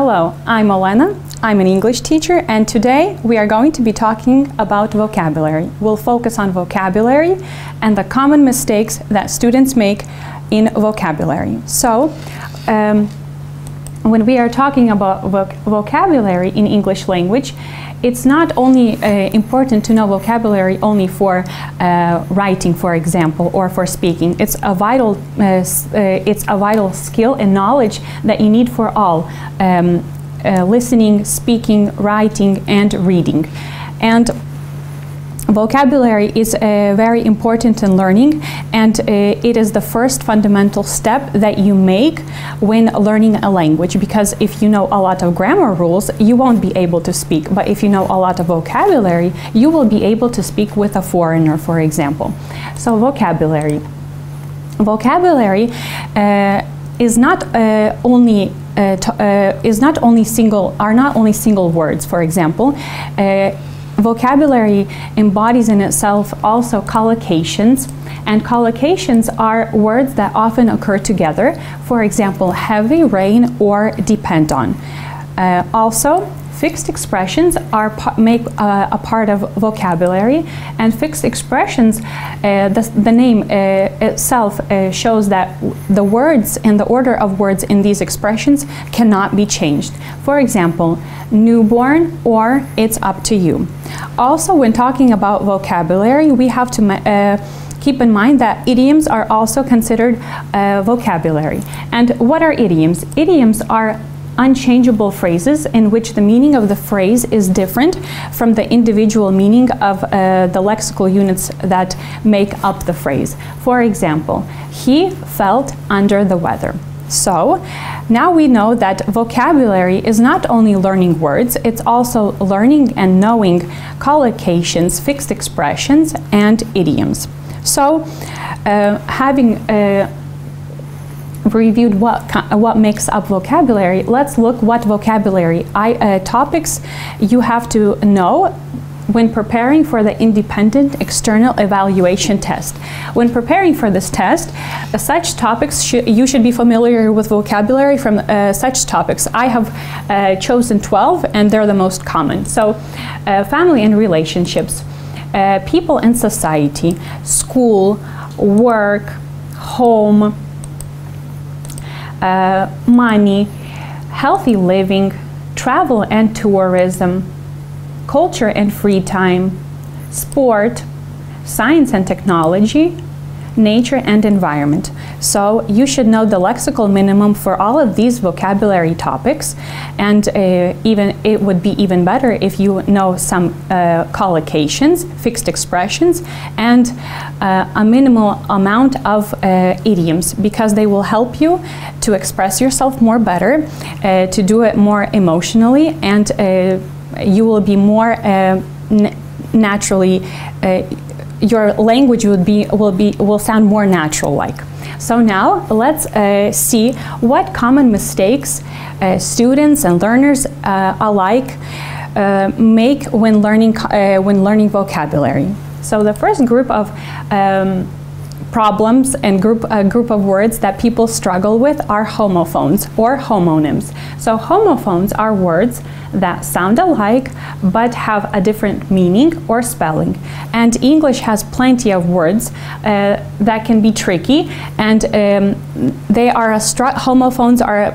Hello, I'm Olena. I'm an English teacher, and today we are going to be talking about vocabulary. We'll focus on vocabulary and the common mistakes that students make in vocabulary. So, when we are talking about vocabulary in English language, it's not only important to know vocabulary only for writing, for example, or for speaking. It's a vital skill and knowledge that you need for all, listening, speaking, writing, and reading. And vocabulary is very important in learning, and it is the first fundamental step that you make when learning a language, because if you know a lot of grammar rules, you won't be able to speak. But if you know a lot of vocabulary, you will be able to speak with a foreigner, for example. So vocabulary. Vocabulary is not only single words, for example. Vocabulary embodies in itself also collocations, and collocations are words that often occur together. For example, heavy rain or depend on. Also, fixed expressions make a part of vocabulary, and fixed expressions, the name itself shows that the words and the order of words in these expressions cannot be changed. For example, newborn or it's up to you. Also, when talking about vocabulary, we have to keep in mind that idioms are also considered vocabulary. And what are idioms? Idioms are unchangeable phrases in which the meaning of the phrase is different from the individual meaning of the lexical units that make up the phrase. For example, he felt under the weather. So, now we know that vocabulary is not only learning words, it's also learning and knowing collocations, fixed expressions, and idioms. So, having reviewed what makes up vocabulary, let's look what vocabulary topics you have to know when preparing for the independent external evaluation test. When preparing for this test, such topics you should be familiar with vocabulary from such topics. I have chosen 12, and they're the most common. So, family and relationships, people and society, school, work, home, money, healthy living, travel and tourism, culture and free time, sport, science and technology, nature and environment. So you should know the lexical minimum for all of these vocabulary topics, and it would be even better if you know some collocations, fixed expressions, and a minimal amount of idioms, because they will help you to express yourself more better, to do it more emotionally, and you will be more naturally, your language will sound more natural-like. So now let's see what common mistakes students and learners alike make when learning vocabulary. So the first group of problems and group of words that people struggle with are homophones or homonyms. So homophones are words that sound alike but have a different meaning or spelling. And English has plenty of words that can be tricky, and homophones are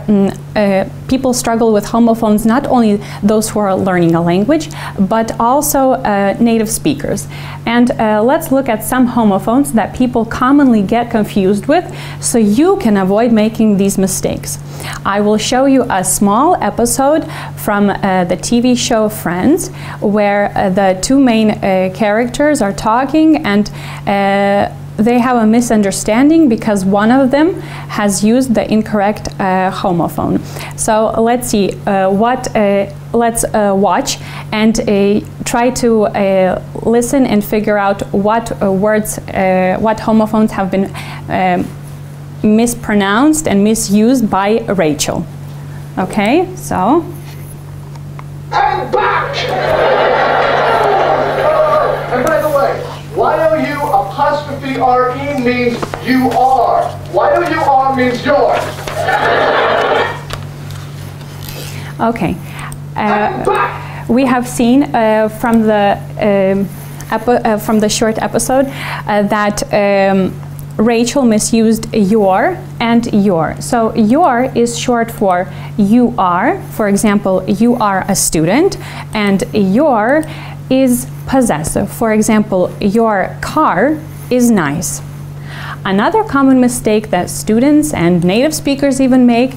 people struggle with homophones, not only those who are learning a language, but also native speakers. And let's look at some homophones that people commonly get confused with, so you can avoid making these mistakes. I will show you a small episode from the TV show Friends, where the two main characters are talking, and they have a misunderstanding because one of them has used the incorrect homophone. So let's see let's watch and try to listen and figure out what what homophones have been mispronounced and misused by Rachel. Okay, so. I'm back! And by the way, Y-O-U''RE means you are. Y-O-U-R means yours. Okay. And back! We have seen from the short episode that Rachel misused your and your. So your is short for you are. For example, you are a student, and your is possessive. For example, your car is nice. Another common mistake that students and native speakers even make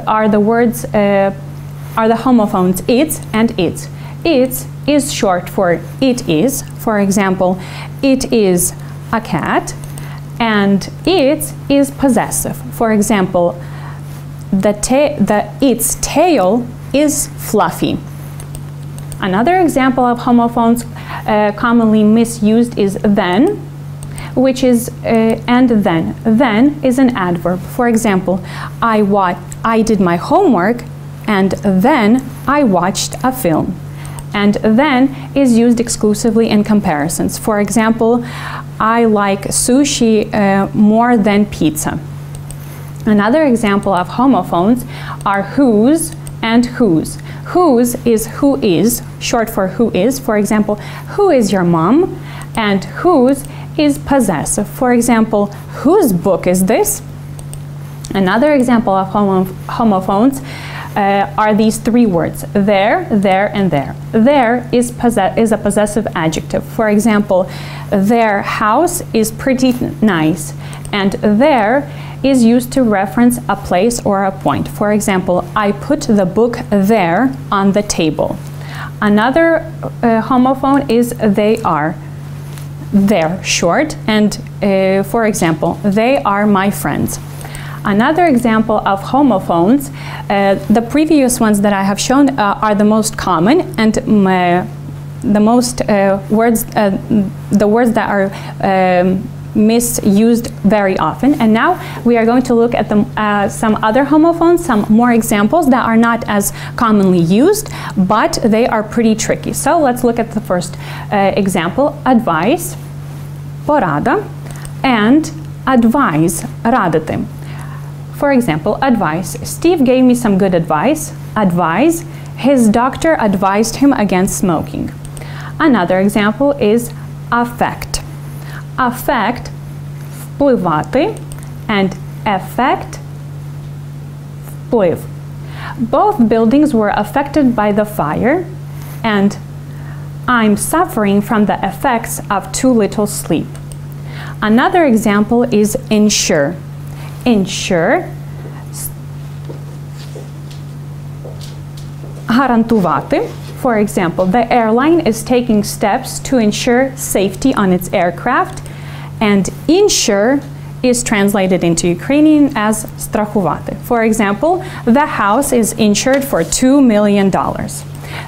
are the homophones its and its. Its is short for it is. For example, it is a cat, and its is possessive. For example, its tail is fluffy. Another example of homophones commonly misused is then, which is and then. Then is an adverb. For example, I did my homework, and then I watched a film. And then is used exclusively in comparisons. For example, I like sushi more than pizza. Another example of homophones are whose and whose. Whose is who is, short for who is. For example, who is your mom? And whose is possessive. For example, whose book is this? Another example of homophones are these three words: there, and there. There is a possessive adjective. For example, their house is pretty nice, and there is used to reference a place or a point. For example, I put the book there on the table. Another homophone is they are. They're short, and for example, they are my friends. Another example of homophones, the previous ones that I have shown are the most common, and the words that are misused very often. And now we are going to look at some other homophones, some more examples that are not as commonly used, but they are pretty tricky. So let's look at the first example: advice, porada, and advise, radити. For example, advice. Steve gave me some good advice. Advise. His doctor advised him against smoking. Another example is affect. Affect, впливати, and effect, вплив. Both buildings were affected by the fire, and I'm suffering from the effects of too little sleep. Another example is insure. Insure, гарантувати. For example, the airline is taking steps to ensure safety on its aircraft, and insure is translated into Ukrainian as страхувати. For example, the house is insured for $2 million.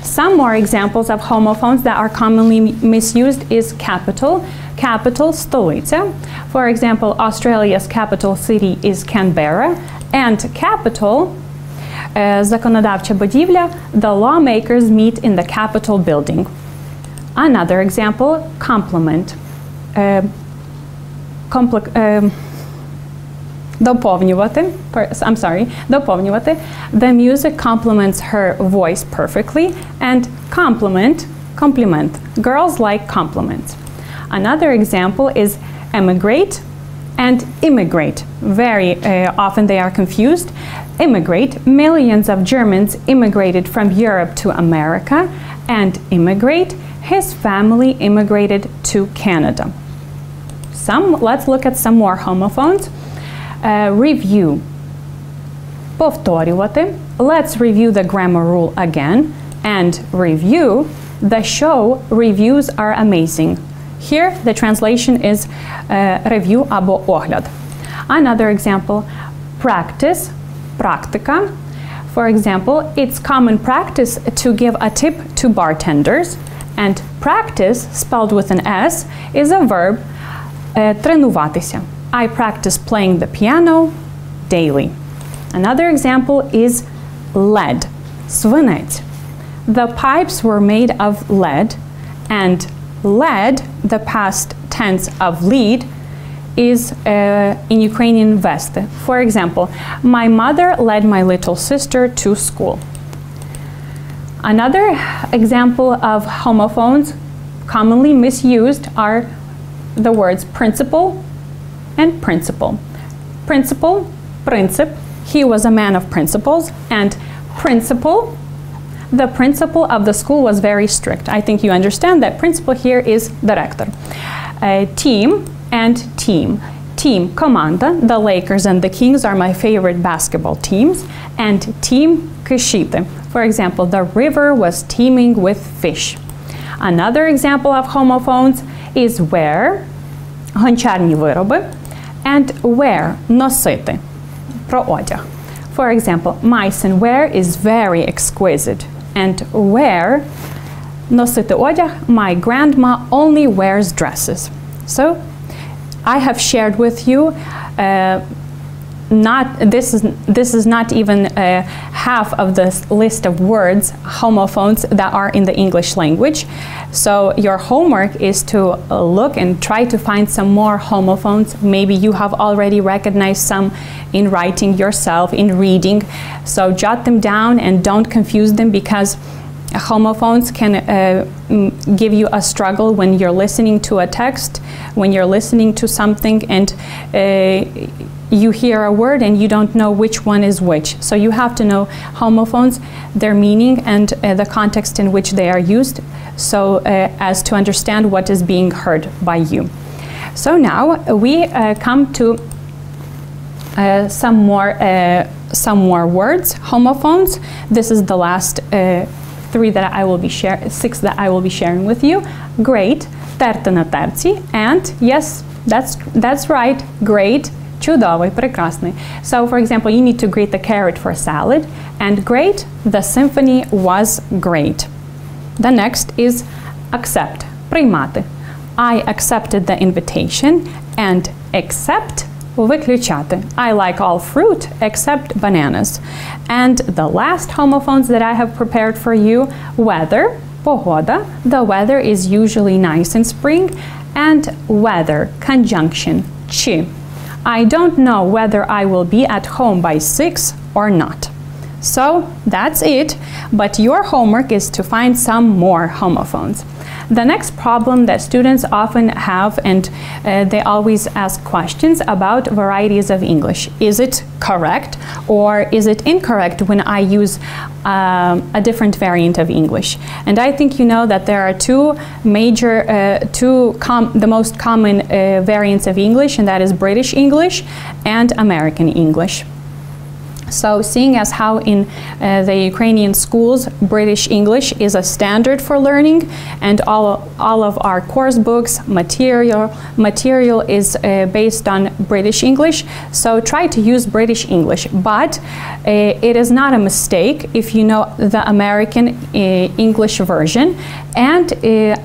Some more examples of homophones that are commonly misused is capital. Capital, столиця. For example, Australia's capital city is Canberra, and capital, законодавча будівля, the lawmakers meet in the Capitol building. Another example, compliment. Доповнювати. Доповнювати. The music complements her voice perfectly, and compliment. Girls like compliments. Another example is emigrate and immigrate. Very often they are confused. Immigrate, millions of Germans immigrated from Europe to America, and immigrate, his family immigrated to Canada. Let's look at some more homophones. Review. Повторювати. Let's review the grammar rule again. And review. The show reviews are amazing. Here the translation is review або огляд. Another example, practice, практика. For example, it's common practice to give a tip to bartenders, and practice, spelled with an S, is a verb, тренуватися. I practice playing the piano daily. Another example is lead, свинець. The pipes were made of lead, and lead, the past tense of lead, is in Ukrainian vesti. For example, my mother led my little sister to school. Another example of homophones commonly misused are the words principal and principle. Principle, принцип, he was a man of principles, and principal, the principal of the school was very strict. I think you understand that principal here is director. Team and team. Team, команда, the Lakers and the Kings are my favorite basketball teams, and team, кишіти. For example, the river was teeming with fish. Another example of homophones is wear, гончарні вироби, and wear, носити, про одяг. For example, Meissen wear is very exquisite, and wear, носити одяг, my grandma only wears dresses. So, I have shared with you this is not even half of the list of words, homophones, that are in the English language. So your homework is to look and try to find some more homophones. Maybe you have already recognized some in writing yourself, in reading. So jot them down and don't confuse them, because homophones can give you a struggle when you're listening to a text, when you're listening to something and you hear a word and you don't know which one is which. So you have to know homophones, their meaning, and the context in which they are used, so as to understand what is being heard by you. So now we come to some more words, homophones. This is the last six that I will be sharing with you. Great, терти на терці, and yes, that's right, great, чудовий, прекрасний. So for example, you need to grate the carrot for salad, and great, the symphony was great. The next is accept, приймати. I accepted the invitation, and accept, виключати. I like all fruit except bananas. And the last homophones that I have prepared for you, weather, погода. The weather is usually nice in spring. And weather, conjunction, чи. I don't know whether I will be at home by 6 or not. So that's it, but your homework is to find some more homophones. The next problem that students often have, and they always ask questions about varieties of English. Is it correct or is it incorrect when I use a different variant of English? And I think you know that there are two major, the most common variants of English, and that is British English and American English. So seeing as how in the Ukrainian schools British English is a standard for learning, and all of our course books, material is based on British English, so try to use British English. But it is not a mistake if you know the American English version, and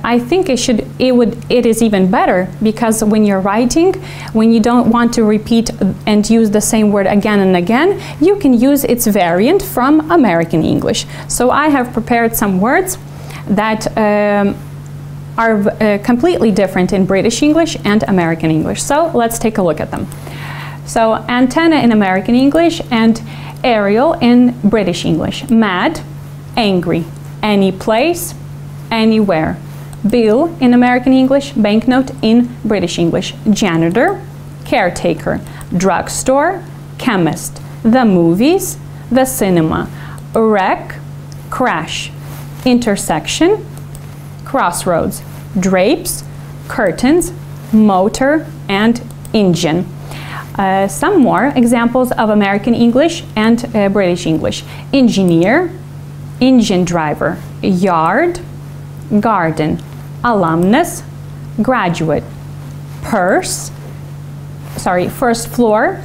I think it is even better, because when you're writing, when you don't want to repeat and use the same word again and again, you can use its variant from American English. So I have prepared some words that are completely different in British English and American English. So let's take a look at them. So antenna in American English and aerial in British English. Mad, angry, any place, anywhere. Bill in American English, banknote in British English. Janitor, caretaker, drugstore, chemist. The movies, the cinema. Wreck, crash. Intersection, crossroads. Drapes, curtains, motor, and engine. Some more examples of American English and British English. Engineer, engine driver. Yard, garden. Alumnus, graduate. First floor.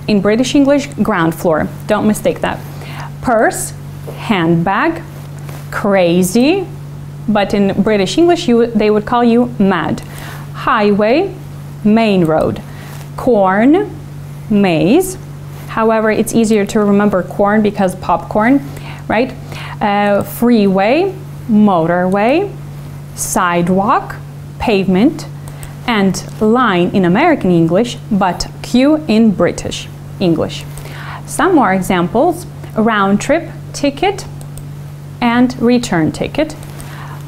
In British English, ground floor. Don't mistake that. Purse, handbag. Crazy, but in British English they would call you mad. Highway, main road. Corn, maize. However, it's easier to remember corn because popcorn, right? Freeway, motorway. Sidewalk, pavement. And line in American English, but queue in British English. Some more examples: round trip, ticket, and return ticket.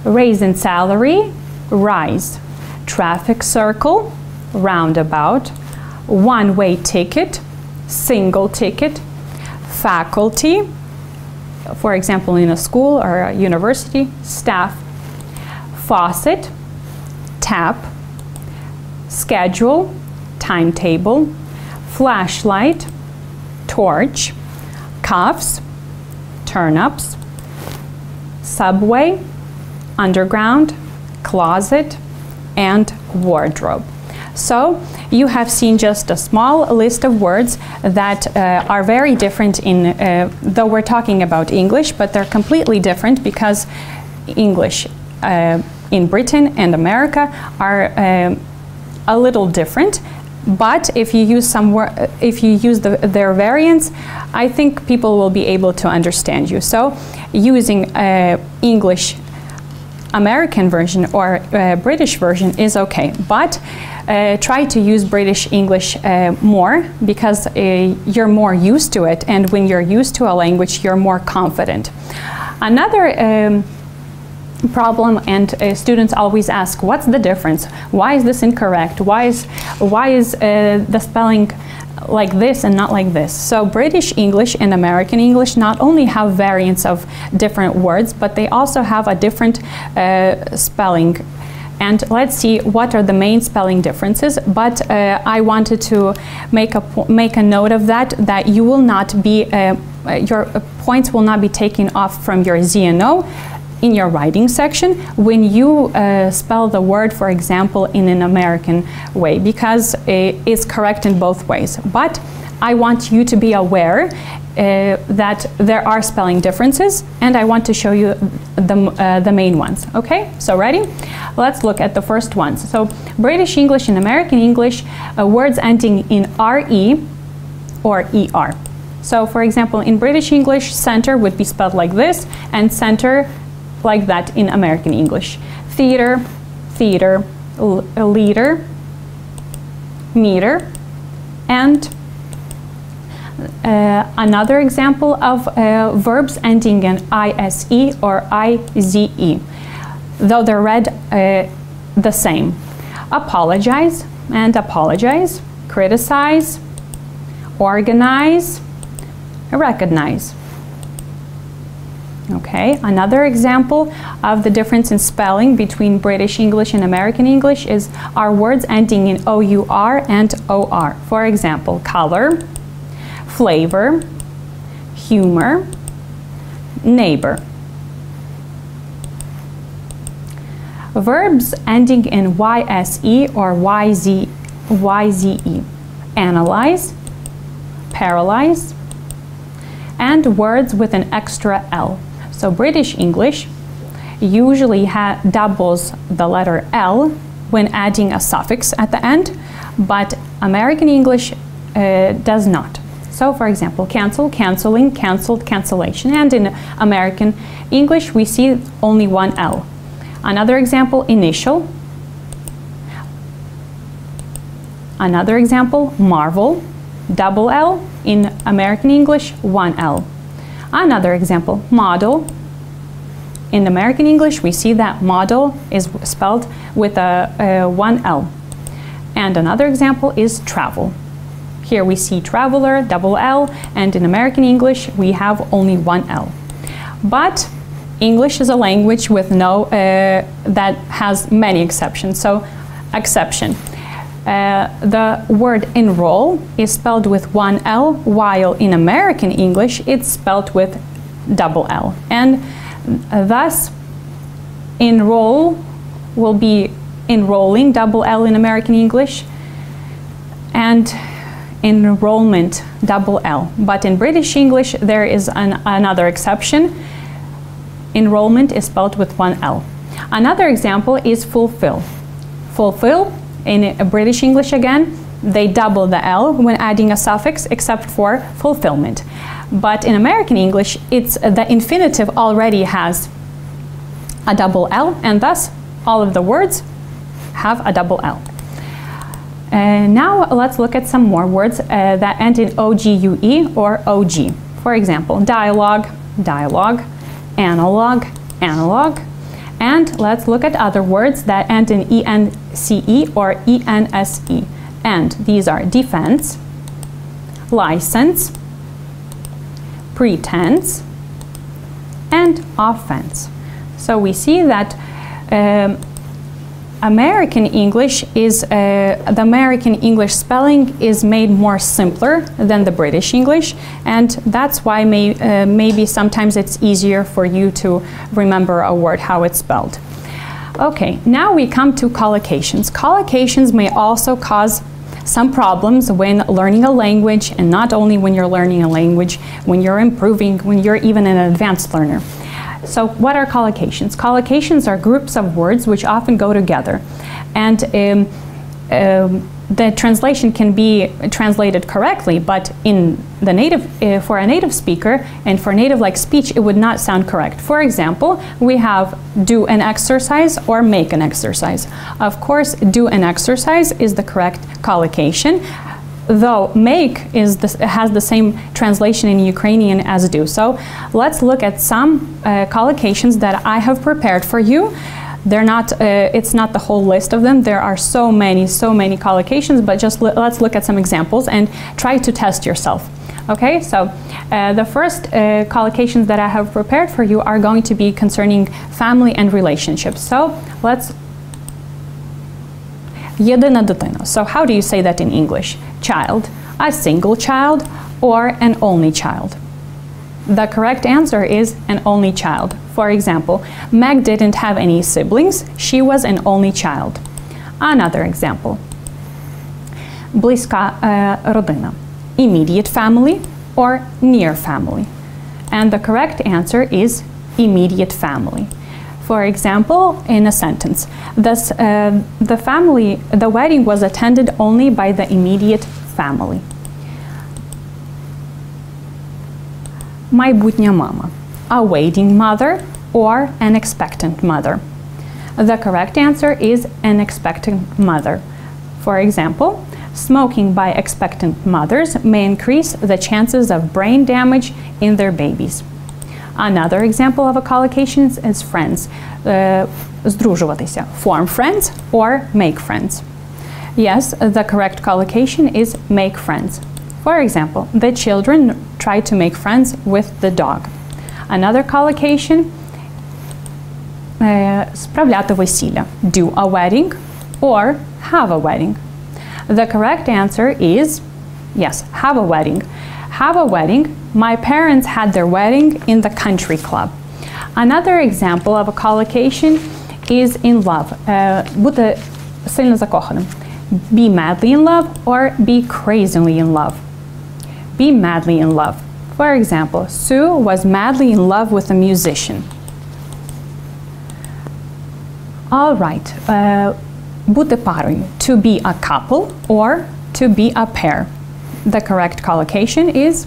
Raise in salary, rise. Traffic circle, roundabout. One-way ticket, single ticket. Faculty, for example in a school or a university, staff. Faucet, tap. Schedule, timetable. Flashlight, torch. Cuffs, turn-ups. Subway, underground, closet, and wardrobe. So you have seen just a small list of words that are very different though we're talking about English, but they're completely different because English in Britain and America are a little different. But if you use their variants, I think people will be able to understand you. So using English American version or British version is okay, but try to use British English more because you're more used to it, and when you're used to a language, you're more confident. Another problem, and students always ask, what's the difference? Why is this incorrect? Why is the spelling like this and not like this? So British English and American English not only have variants of different words, but they also have a different spelling. And let's see what are the main spelling differences. But I wanted to make a note of that you will not be, your points will not be taken off from your ZNO in your writing section when you spell the word, for example, in an American way, because it's correct in both ways. But I want you to be aware that there are spelling differences, and I want to show you the main ones. Okay, so ready? Let's look at the first ones. So British English and American English, words ending in RE or ER. So for example, in British English, center would be spelled like this, and center like that in American English. Theater, theater, leader, meter, and another example of verbs ending in ISE or IZE, though they're read the same. Apologize and apologize, criticize, organize, recognize. Okay, another example of the difference in spelling between British English and American English is our words ending in OUR and OR. For example, color, flavor, humor, neighbor. Verbs ending in YSE or YZE. Analyze, paralyze, and words with an extra L. So British English usually doubles the letter L when adding a suffix at the end, but American English does not. So for example, cancel, canceling, canceled, cancellation, and in American English we see only one L. Another example, initial. Another example, marvel, double L. In American English, one L. Another example, model. In American English, we see that model is spelled with one L. And another example is travel. Here we see traveler, double L, and in American English, we have only one L. But English is a language with that has many exceptions. So, exception. The word enroll is spelled with one L, while in American English it's spelled with double L. And thus, enroll will be enrolling, double L in American English, and enrollment, double L. But in British English there is another exception. Enrollment is spelled with one L. Another example is fulfill. Fulfill, in British English again, they double the L when adding a suffix, except for fulfillment. But in American English, the infinitive already has a double L, and thus all of the words have a double L. Now let's look at some more words that end in OGUE or OG. For example, dialogue, dialogue, analog, analog. And let's look at other words that end in ence or ense. And these are defense, license, pretense, and offense. So we see that American English is the American English spelling is made more simpler than the British English, and that's why maybe sometimes it's easier for you to remember a word how it's spelled. Okay, now we come to collocations. Collocations may also cause some problems when learning a language, and not only when you're learning a language, when you're improving, when you're even an advanced learner. So what are collocations? Collocations are groups of words which often go together, and the translation can be translated correctly, but in the native, for a native speaker and for native-like speech, it would not sound correct. For example, we have do an exercise or make an exercise. Of course, do an exercise is the correct collocation, though make has the same translation in Ukrainian as do. So let's look at some collocations that I have prepared for you. They're not, it's not the whole list of them. There are so many collocations, but just let's look at some examples and try to test yourself. Okay, so the first collocations that I have prepared for you are going to be concerning family and relationships. So let's Єдина дитина. So how do you say that in English? Child, a single child, or an only child? The correct answer is an only child. For example, Meg didn't have any siblings. She was an only child. Another example. Близька родина. Immediate family or near family? And the correct answer is immediate family. For example, in a sentence, the wedding was attended only by the immediate family. Майбутня мама. A waiting mother or an expectant mother? The correct answer is an expectant mother. For example, smoking by expectant mothers may increase the chances of brain damage in their babies. Another example of a collocation is friends. Здружуватися. Form friends or make friends. Yes, the correct collocation is make friends. For example, the children try to make friends with the dog. Another collocation, справляти весілля. Do a wedding or have a wedding. The correct answer is, yes, have a wedding. Have a wedding. My parents had their wedding in the country club. Another example of a collocation is in love. Бути сильно закоханим. Be madly in love or be crazily in love. Be madly in love. For example, Sue was madly in love with a musician. All right. Бути парою. To be a couple or to be a pair. The correct collocation is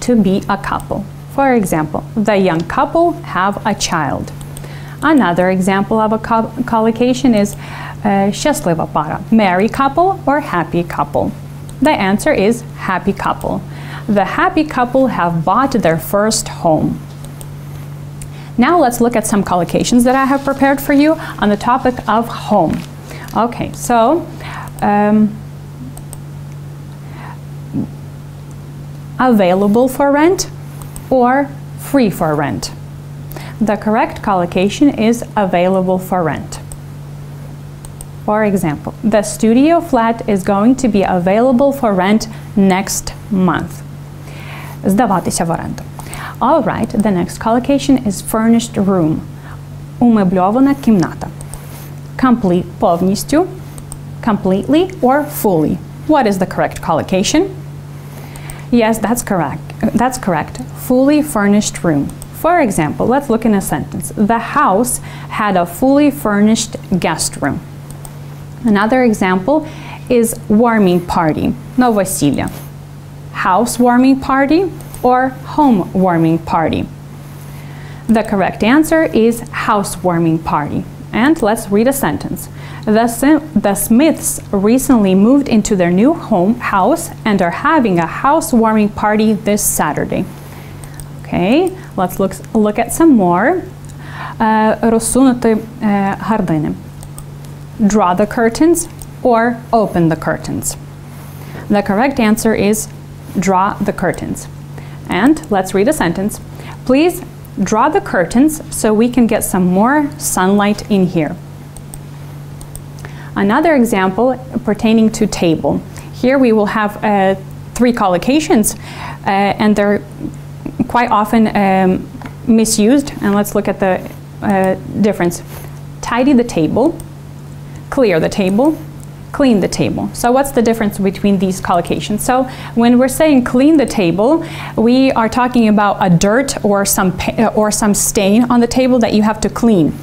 to be a couple. For example, the young couple have a child. Another example of a collocation is щаслива пара. Merry couple or happy couple? The answer is happy couple. The happy couple have bought their first home. Now let's look at some collocations that I have prepared for you on the topic of home. Okay, so available for rent or free for rent? The correct collocation is available for rent. For example, the studio flat is going to be available for rent next month. Здаватися в оренду. All right, the next collocation is furnished room. Умебльована кімната. Complete повністю, completely or fully. What is the correct collocation? Yes, that's correct. That's correct. Fully furnished room. For example, let's look in a sentence. The house had a fully furnished guest room. Another example is warming party. Новосілля. House warming party or home warming party? The correct answer is house warming party. And let's read a sentence. The Smiths recently moved into their new house and are having a housewarming party this Saturday. Okay, Let's look at some more. Розсунути гардини. Draw the curtains or open the curtains. The correct answer is draw the curtains. And let's read a sentence. Please draw the curtains so we can get some more sunlight in here. Another example pertaining to table. Here we will have 3 collocations and they're quite often misused. And let's look at the difference. Tidy the table, clear the table, clean the table. So what's the difference between these collocations? So when we're saying clean the table, we are talking about a dirt or some stain on the table that you have to clean.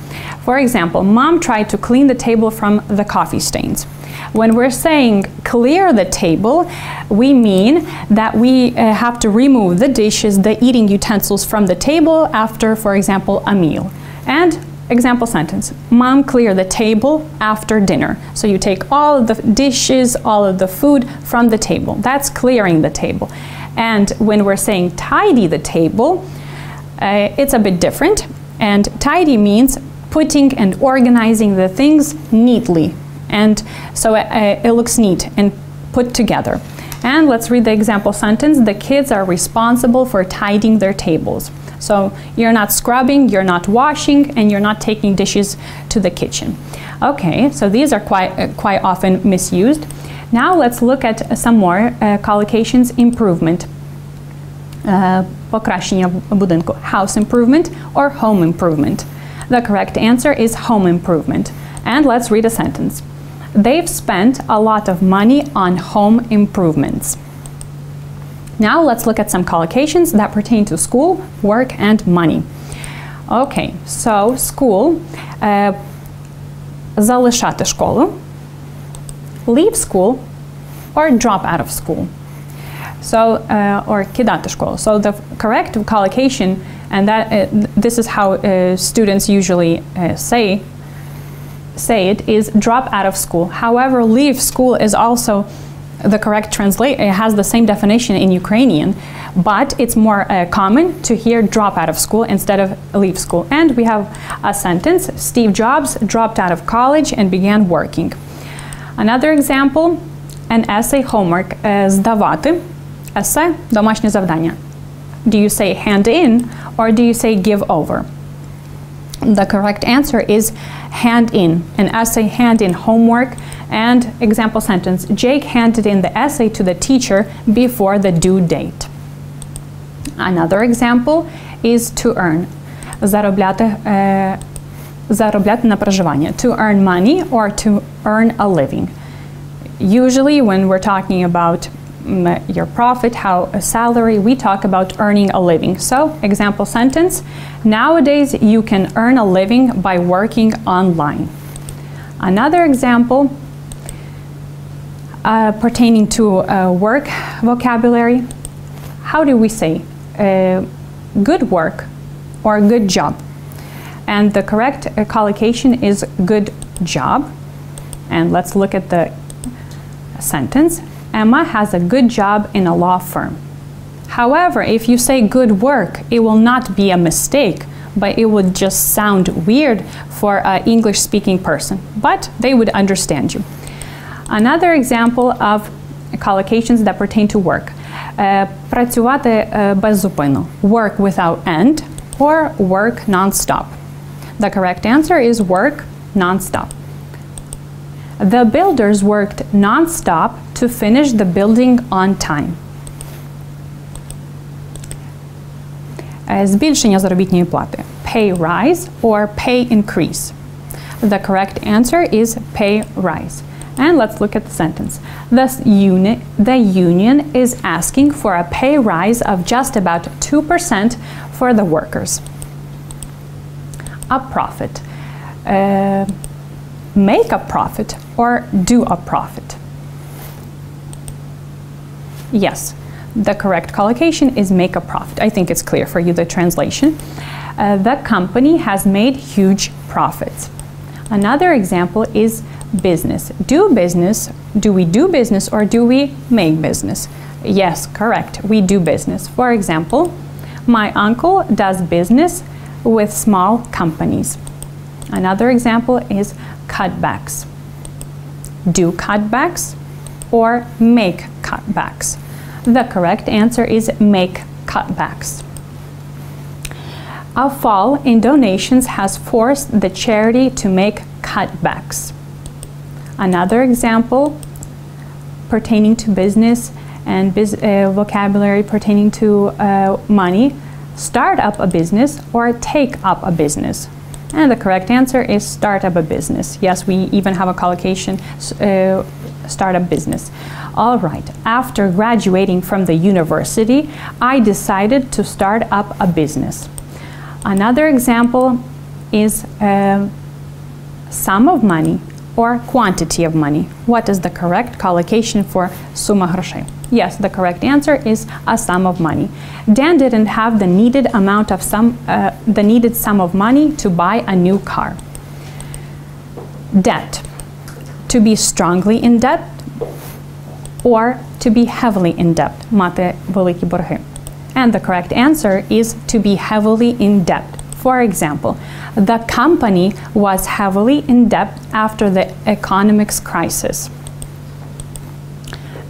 For example, Mom tried to clean the table from the coffee stains. When we're saying clear the table, we mean that we have to remove the dishes, the eating utensils from the table after, for example, a meal. And example sentence, Mom cleared the table after dinner. So you take all of the dishes, all of the food from the table. That's clearing the table. And when we're saying tidy the table, it's a bit different. And tidy means putting and organizing the things neatly. And so it looks neat and put together. And let's read the example sentence. The kids are responsible for tidying their tables. So you're not scrubbing, you're not washing, and you're not taking dishes to the kitchen. Okay, so these are quite often misused. Now let's look at some more collocations. Improvement. Покращення будинку. House improvement or home improvement. The correct answer is home improvement. And let's read a sentence. They've spent a lot of money on home improvements. Now let's look at some collocations that pertain to school, work, and money. Okay, so school, залишати школу, leave school, or drop out of school. So, or кидати школу. So the correct collocation, and that this is how students usually say it, is drop out of school. However, leave school is also the correct translation. It has the same definition in Ukrainian, but it's more common to hear drop out of school instead of leave school. And we have a sentence, Steve Jobs dropped out of college and began working. Another example, an essay homework, здавати, essay, домашнє завдання. Do you say hand in or do you say give over? The correct answer is hand in. An essay, hand in homework. And example sentence, Jake handed in the essay to the teacher before the due date. Another example is to earn. Заробляти на проживання. To earn money or to earn a living. Usually when we're talking about your profit, a salary, we talk about earning a living. So, example sentence, nowadays you can earn a living by working online. Another example pertaining to work vocabulary, how do we say good work or good job? And the correct collocation is good job. And let's look at the sentence. Emma has a good job in a law firm. However, if you say good work, it will not be a mistake, but it would just sound weird for an English-speaking person, but they would understand you. Another example of collocations that pertain to work. Працювати беззупинно. Work without end or work non-stop. The correct answer is work non-stop. The builders worked non-stop to finish the building on time. Збільшення заробітної плати. Pay rise or pay increase. The correct answer is pay rise. And let's look at the sentence. The union is asking for a pay rise of just about 2% for the workers. A profit. Make a profit or do a profit. Yes, the correct collocation is make a profit. I think it's clear for you, the translation. The company has made huge profits. Another example is business. Do business. Do we do business or do we make business? Yes, correct. We do business. For example, My uncle does business with small companies. Another example is cutbacks. Do cutbacks or make cutbacks? The correct answer is make cutbacks. A fall in donations has forced the charity to make cutbacks. Another example pertaining to business and vocabulary pertaining to money: start up a business or take up a business. And the correct answer is start up a business. Yes, we even have a collocation, start up business. All right, after graduating from the university, I decided to start up a business. Another example is sum of money or quantity of money. What is the correct collocation for сума грошей? Yes, the correct answer is a sum of money. Dan didn't have the needed amount of the needed sum of money to buy a new car. Debt. To be strongly in debt or to be heavily in debt. Мати великі борги. And the correct answer is to be heavily in debt. For example, the company was heavily in debt after the economic crisis.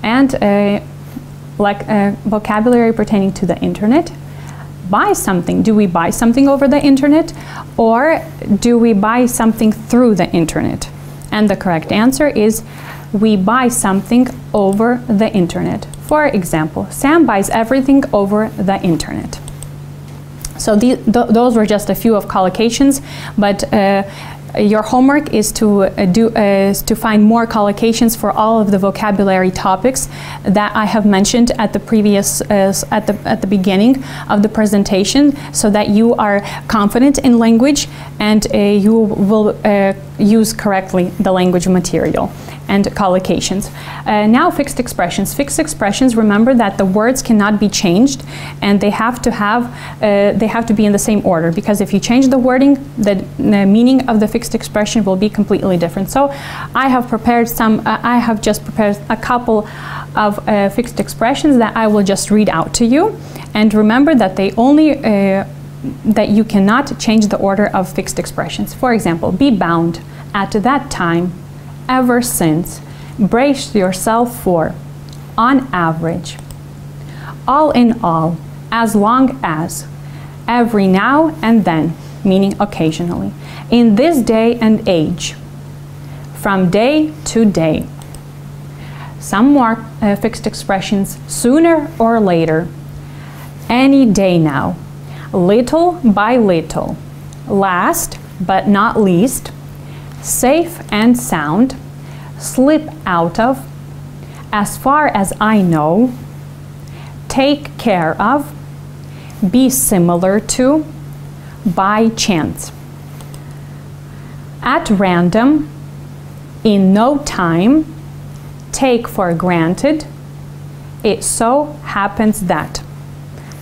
And vocabulary pertaining to the internet. Buy something. Do we buy something over the internet or do we buy something through the internet? And the correct answer is we buy something over the internet. For example, Sam buys everything over the internet. So those were just a few of collocations, but your homework is to find more collocations for all of the vocabulary topics that I have mentioned at the previous at the beginning of the presentation, so that you are confident in language and you will use correctly the language material and collocations. Now fixed expressions. Fixed expressions, remember that the words cannot be changed and they have to be in the same order, because if you change the wording, the meaning of the fixed expression will be completely different. So I have just prepared a couple of fixed expressions that I will just read out to you. And remember that that you cannot change the order of fixed expressions. For example, be bound, at that time, ever since, brace yourself for, on average, all in all, as long as, every now and then, meaning occasionally, in this day and age, from day to day. Some more fixed expressions: sooner or later, any day now, little by little, last but not least, safe and sound, slip out of, as far as I know, take care of, be similar to, by chance, at random, in no time, take for granted, it so happens that.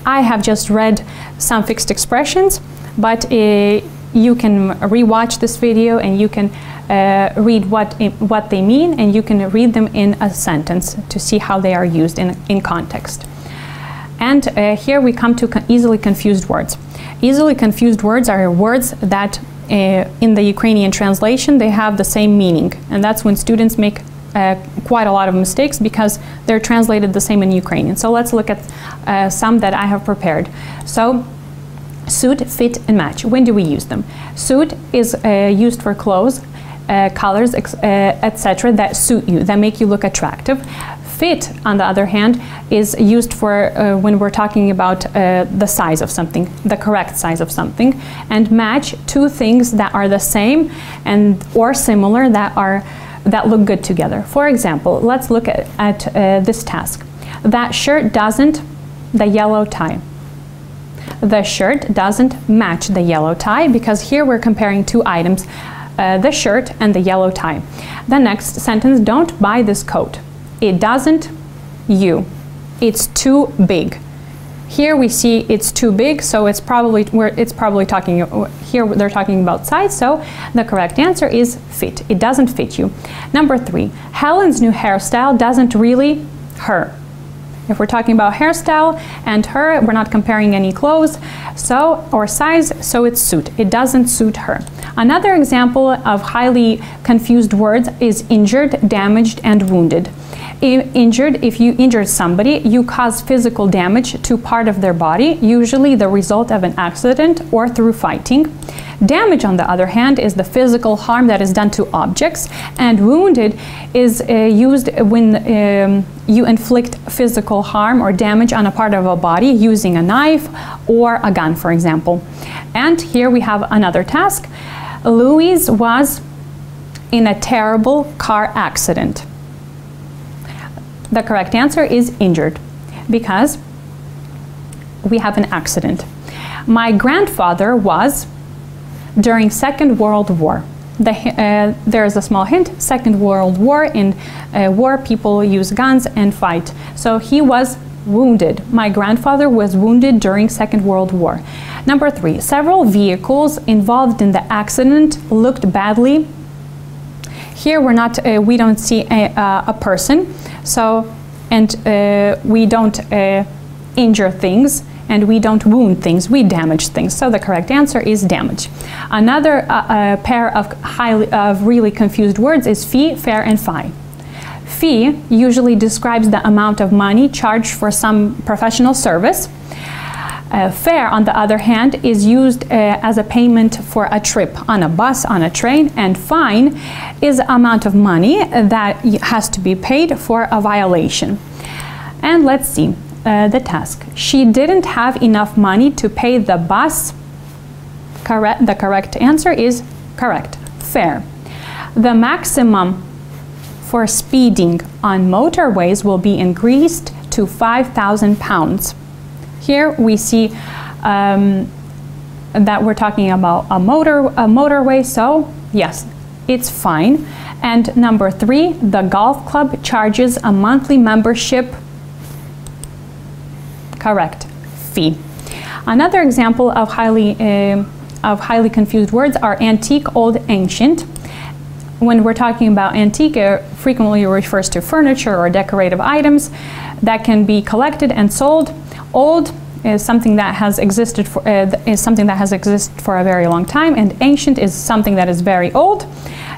I have just read some fixed expressions, but you can rewatch this video and you can read what they mean, and you can read them in a sentence to see how they are used in context. And here we come to easily confused words. Easily confused words are words that in the Ukrainian translation they have the same meaning, and that's when students make quite a lot of mistakes because they're translated the same in Ukrainian. So let's look at some that I have prepared. So suit, fit, and match. When do we use them? Suit is used for clothes, colors, etc. that suit you, that make you look attractive. Fit, on the other hand, is used for when we're talking about the size of something, the correct size of something. And match, two things that are the same and or similar that look good together. For example, let's look at this task. That shirt doesn't, the yellow tie. The shirt doesn't match the yellow tie, because here we're comparing two items, the shirt and the yellow tie. The next sentence, don't buy this coat. It doesn't, you. It's too big. Here we see it's too big, so it's probably talking, here they're talking about size, so the correct answer is fit. It doesn't fit you. Number 3, Helen's new hairstyle doesn't really her. If we're talking about hairstyle and her, we're not comparing any clothes, so, or size, so it's suit. It doesn't suit her. Another example of highly confused words is injured, damaged, and wounded. Injured, if you injured somebody, you cause physical damage to part of their body, usually the result of an accident or through fighting. Damage, on the other hand, is the physical harm that is done to objects, and wounded is used when you inflict physical harm or damage on a part of a body using a knife or a gun, for example. And here we have another task. Louise was in a terrible car accident. The correct answer is injured, because we have an accident. My grandfather was during Second World War. There is a small hint. Second World War, in war people use guns and fight. So he was wounded. My grandfather was wounded during Second World War. Number 3, several vehicles involved in the accident looked badly. Here we're not, we don't see a person, so, and we don't injure things, and we don't wound things, we damage things. So the correct answer is damage. Another pair of really confused words is fee, fair, and fee. Fee usually describes the amount of money charged for some professional service. Fare, on the other hand, is used as a payment for a trip on a bus, on a train, and fine is the amount of money that has to be paid for a violation. And let's see the task. She didn't have enough money to pay the bus. The correct answer is correct, fare. The maximum for speeding on motorways will be increased to 5,000 pounds. Here we see that we're talking about a motorway, so yes, it's fine. And number 3, the golf club charges a monthly membership. Correct, fee. Another example of highly confused words are antique, old, ancient. When we're talking about antique, it frequently refers to furniture or decorative items that can be collected and sold. Old is something that has existed for a very long time, and ancient is something that is very old.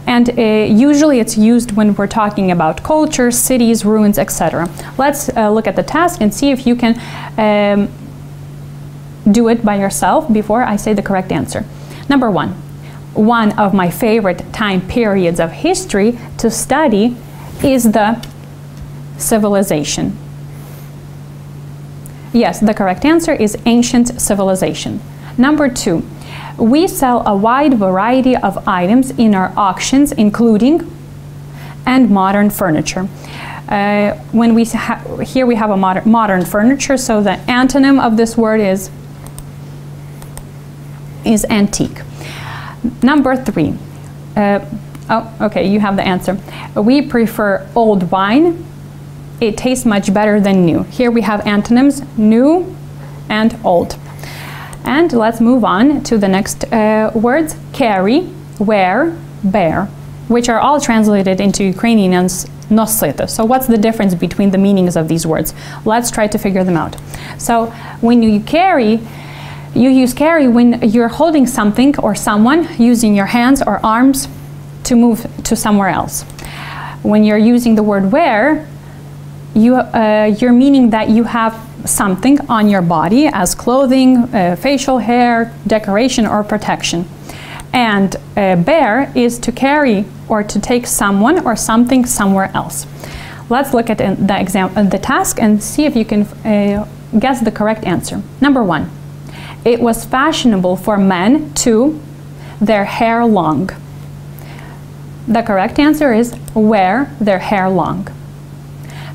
And usually it's used when we're talking about culture, cities, ruins, etc. Let's look at the task and see if you can do it by yourself before I say the correct answer. Number 1, one of my favorite time periods of history to study is the civilization. Yes, the correct answer is ancient civilization. Number 2, we sell a wide variety of items in our auctions, including and modern furniture. When we here we have a modern furniture, so the antonym of this word is antique. Number 3, oh, okay, you have the answer. We prefer old wine. It tastes much better than new. Here we have antonyms, new and old. And let's move on to the next words, carry, wear, bear, which are all translated into Ukrainian as nosити. So what's the difference between the meanings of these words? Let's try to figure them out. So when you carry, you use carry when you're holding something or someone using your hands or arms to move to somewhere else. When you're using the word wear, you're meaning that you have something on your body as clothing, facial hair, decoration, or protection. And bear is to carry or to take someone or something somewhere else. Let's look at the task and see if you can guess the correct answer. Number 1, it was fashionable for men to their hair long. The correct answer is wear their hair long.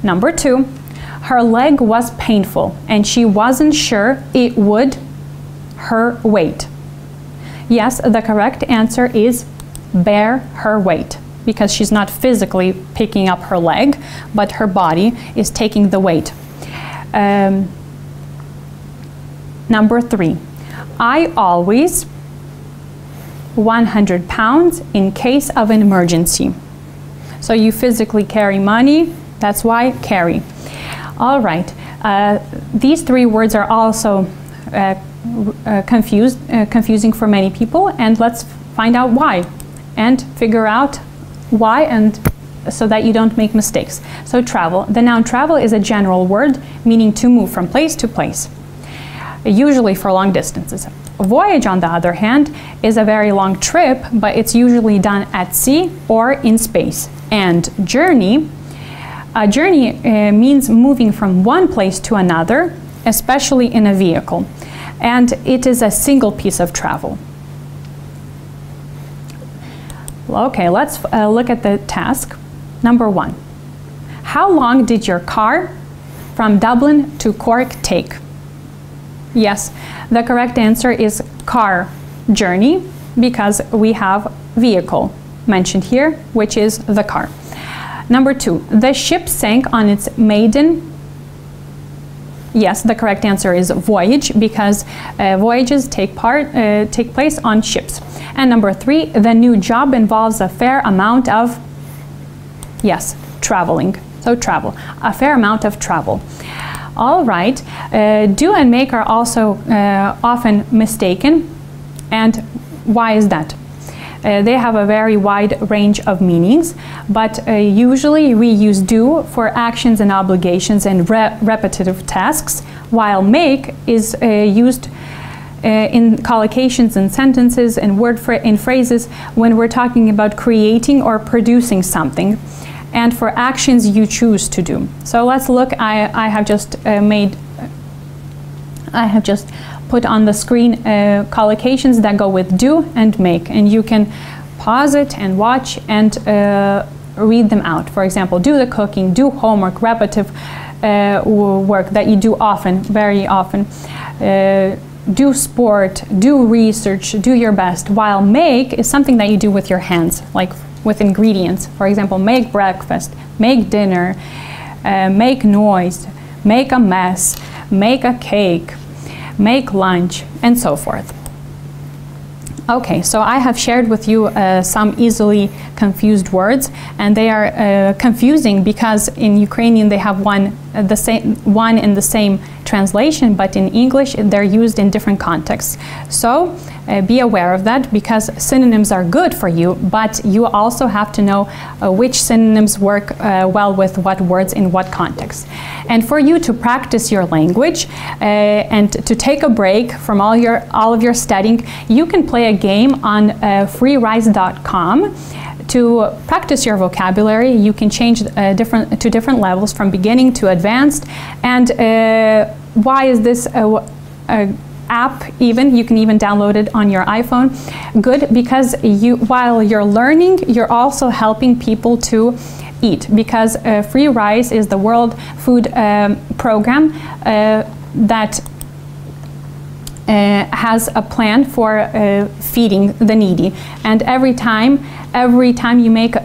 Number 2, her leg was painful and she wasn't sure it would her weight. Yes, the correct answer is bear her weight, because she's not physically picking up her leg, but her body is taking the weight. Number 3, I always 100 pounds in case of an emergency. So you physically carry money, that's why carry. All right, These three words are also confusing for many people, and let's find out why and figure out why, and so that you don't make mistakes. So travel. The noun travel is a general word meaning to move from place to place, usually for long distances. Voyage, on the other hand, is a very long trip, but it's usually done at sea or in space. And journey, a journey means moving from one place to another, especially in a vehicle. And it is a single piece of travel. Okay, let's look at the task. Number 1. How long did your car from Dublin to Cork take? Yes, the correct answer is car, journey, because we have vehicle mentioned here, which is the car. Number 2. The ship sank on its maiden. Yes, the correct answer is voyage, because voyages take place on ships. And number 3, the new job involves a fair amount of, yes, traveling. So travel, a fair amount of travel. All right, do and make are also often mistaken. And why is that? They have a very wide range of meanings, but usually we use do for actions and obligations and repetitive tasks, while make is used in collocations and sentences and in phrases when we're talking about creating or producing something, and for actions you choose to do. So let's look. I have just put on the screen collocations that go with do and make, and you can pause it and watch and read them out. For example, do the cooking, do homework, repetitive work that you do often, very often. Do sport, do research, do your best, while make is something that you do with your hands, like with ingredients. For example, make breakfast, make dinner, make noise, make a mess, make a cake, make lunch, and so forth. Okay, so I have shared with you some easily confused words, and they are confusing because in Ukrainian they have one in the same translation, but in English they're used in different contexts. So be aware of that, because synonyms are good for you, but you also have to know which synonyms work well with what words in what context. And for you to practice your language and to take a break from all of your studying, you can play a game on freerise.com. To practice your vocabulary, you can change to different levels from beginning to advanced. And why is this app even? You can even download it on your iPhone. Good, because while you're learning, you're also helping people to eat, because Free Rise is the World Food Program that has a plan for feeding the needy, and every time you make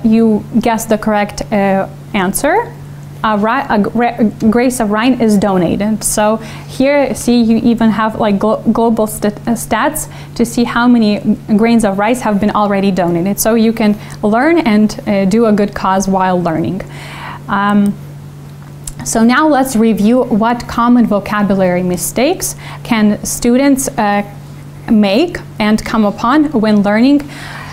you guess the correct answer, a grace of rind is donated. So here, see, you even have like global stats to see how many grains of rice have been already donated. So you can learn and do a good cause while learning. So now let's review what common vocabulary mistakes can students make and come upon when learning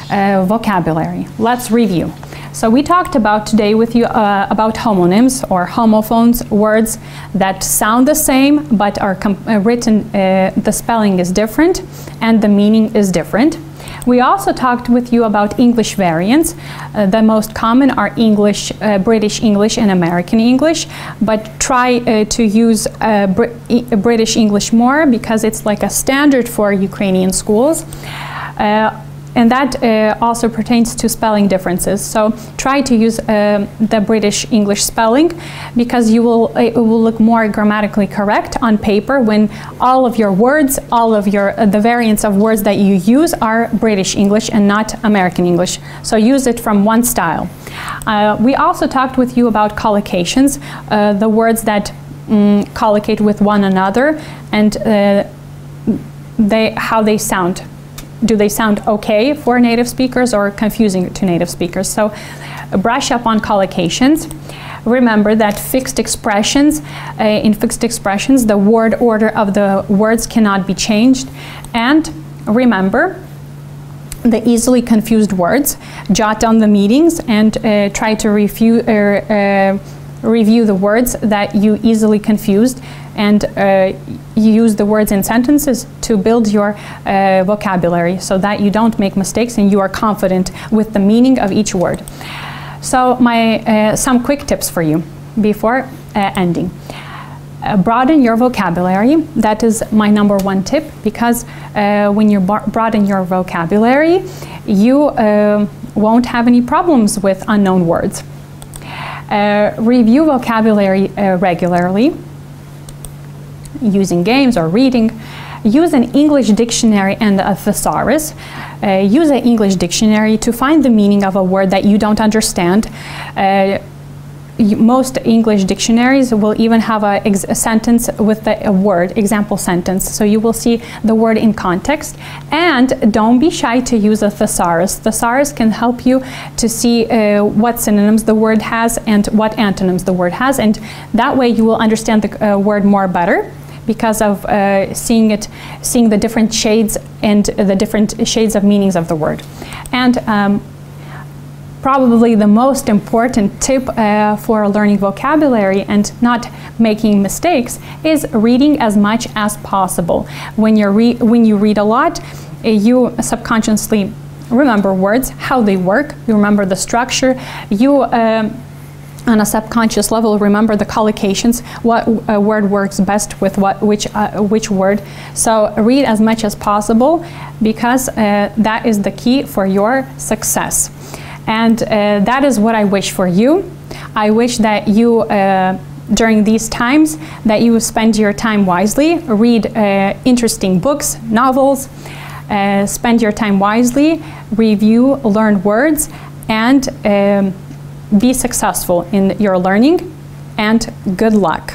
vocabulary. Let's review. So we talked about today with you about homonyms or homophones, words that sound the same but are written, the spelling is different and the meaning is different. We also talked with you about English variants. The most common are English, British English and American English, but try to use British English more, because it's like a standard for Ukrainian schools. And that also pertains to spelling differences. So try to use the British English spelling, because it will look more grammatically correct on paper when all of your words, all of the variants of words that you use are British English and not American English. So use it from one style. We also talked with you about collocations, the words that collocate with one another, and how they sound. Do they sound okay for native speakers or confusing to native speakers? So brush up on collocations. Remember that in fixed expressions, the word order of the words cannot be changed. And remember the easily confused words. Jot down the meanings and try to review the words that you easily confused, and use the words in sentences to build your vocabulary so that you don't make mistakes and you are confident with the meaning of each word. So some quick tips for you before ending. Broaden your vocabulary. That is my #1 tip, because when you broaden your vocabulary, you won't have any problems with unknown words. Review vocabulary regularly, using games or reading. Use an English dictionary and a thesaurus. Use an English dictionary to find the meaning of a word that you don't understand. Most English dictionaries will even have a sentence with a word, example sentence, so you will see the word in context. And don't be shy to use a thesaurus. Thesaurus can help you to see what synonyms the word has and what antonyms the word has, and that way you will understand the word more better, because of seeing the different shades and the different shades of meanings of the word. And probably the most important tip for learning vocabulary and not making mistakes is reading as much as possible. When you read a lot, you subconsciously remember words, how they work, you remember the structure, you on a subconscious level remember the collocations, what word works best with which word. So read as much as possible, because that is the key for your success. And that is what I wish for you. I wish that you, during these times, that you spend your time wisely, read interesting books, novels, spend your time wisely, review, learn words, and be successful in your learning, and good luck.